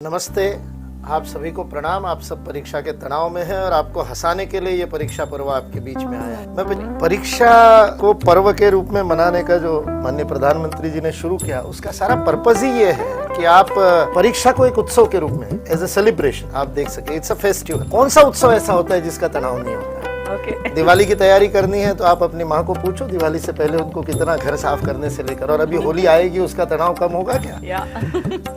नमस्ते, आप सभी को प्रणाम। आप सब परीक्षा के तनाव में हैं और आपको हंसाने के लिए ये परीक्षा पर्व आपके बीच में आया है। मैं परीक्षा को पर्व के रूप में मनाने का जो माननीय प्रधानमंत्री जी ने शुरू किया, उसका सारा पर्पज ही ये है कि आप परीक्षा को एक उत्सव के रूप में एज ए सेलिब्रेशन आप देख सके। It's a festival. कौन सा उत्सव ऐसा होता है जिसका तनाव नहीं होता? दिवाली की तैयारी करनी है तो आप अपनी माँ को पूछो दिवाली से पहले उनको कितना घर साफ करने से लेकर, और अभी होली आएगी उसका तनाव कम होगा क्या?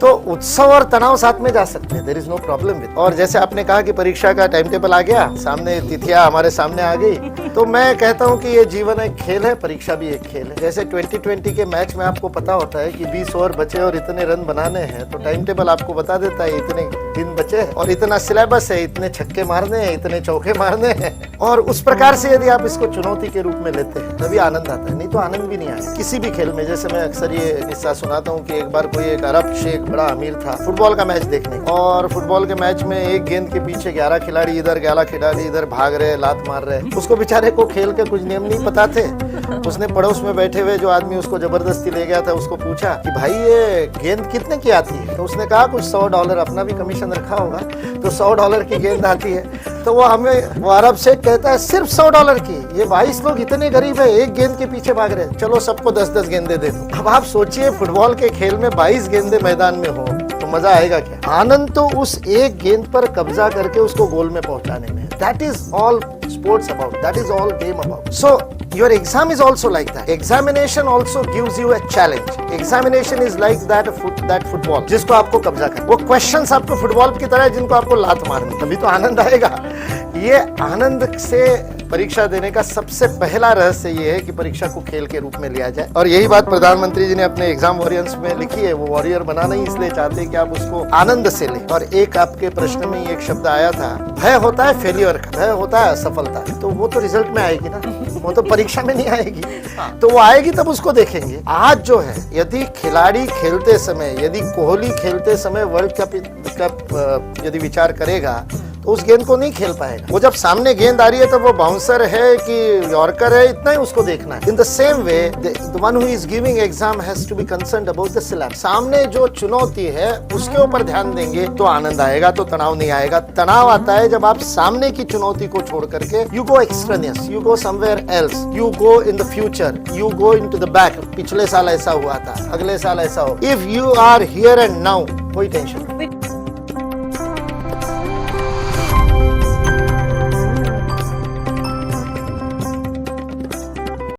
तो उत्सव और तनाव साथ में जा सकते हैं, there is no problem with. और जैसे आपने कहा कि परीक्षा का टाइम टेबल आ गया, सामने तिथियां हमारे सामने आ गई, तो मैं कहता हूँ कि ये जीवन एक खेल है, परीक्षा भी एक खेल है। जैसे 2020 के मैच में आपको पता होता है कि 20 ओवर बचे और इतने रन बनाने हैं, तो टाइम टेबल आपको बता देता है इतने दिन बचे और इतना सिलेबस है, इतने छक्के मारने हैं, इतने चौके मारने हैं। और उस प्रकार से यदि आप इसको चुनौती के रूप में लेते हैं तभी आनंद आता है, नहीं तो आनंद भी नहीं आया किसी भी खेल में। जैसे मैं अक्सर ये किस्सा सुनाता हूँ कि एक बार कोई एक अरब शेख बड़ा अमीर था फुटबॉल का मैच देखने, और फुटबॉल के मैच में एक गेंद के पीछे 11 खिलाड़ी इधर, 11 खिलाड़ी इधर भाग रहे, लात मार रहे। उसको बेचारे को खेल के कुछ नियम नहीं पता थे। उसने पड़ोस में बैठे हुए जो आदमी उसको जबरदस्ती ले गया था, उसको पूछा कि भाई ये गेंद कितने की आती है? तो उसने कहा कुछ $100, अपना भी कमीशन रखा होगा, तो $100 की गेंद आती है। तो वो अरब शेख कहता है सिर्फ $100 की? ये 22 लोग इतने गरीब है, एक गेंद के पीछे भाग रहे हैं, चलो सबको 10-10 गेंदे दे दो। अब आप सोचिए फुटबॉल के खेल में 22 गेंदे मैदान में हो तो मजा आएगा क्या? आनंद तो उस एक गेंद पर कब्जा करके उसको गोल में पहुंचाने में। That is all sports about, that is all game about. So your exam is also like that. Examination also gives you a challenge. Examination is like that football जिसको आपको कब्जा करना। वो questions आपको फुटबॉल की तरह है जिनको आपको लात मारनी, तभी तो आनंद आएगा। ये आनंद से परीक्षा देने का सबसे पहला रहस्य ये है कि परीक्षा को खेल के रूप में लिया जाए। और यही बात प्रधानमंत्री जी ने अपने एग्जाम वॉरियर्स में लिखी है। वो वॉरियर बनाना ही इसलिए चाहते हैं कि आप उसको आनंद से लें। और एक आपके प्रश्न में एक शब्द आया था, भय होता है फेलियर का, भय होता है असफलता। तो वो तो रिजल्ट में आएगी ना, वो तो परीक्षा में नहीं आएगी। तो वो आएगी तब उसको देखेंगे। आज जो है, यदि खिलाड़ी खेलते समय, यदि कोहली खेलते समय वर्ल्ड कप यदि विचार करेगा तो उस गेंद को नहीं खेल पाएगा। वो जब सामने गेंद आ रही है तब वो बाउंसर है कि यॉर्कर है, इतना ही उसको देखना है। In the same way the one who is giving exam has to be concerned about the syllabus. सामने जो चुनौती है उसके ऊपर ध्यान देंगे तो आनंद आएगा, तो तनाव नहीं आएगा। तनाव आता है जब आप सामने की चुनौती को छोड़ करके you go extraneous, you go somewhere else, you go in the future, you go into the back. पिछले साल ऐसा हुआ था, अगले साल ऐसा हो। If you are here and now, कोई टेंशन नहीं।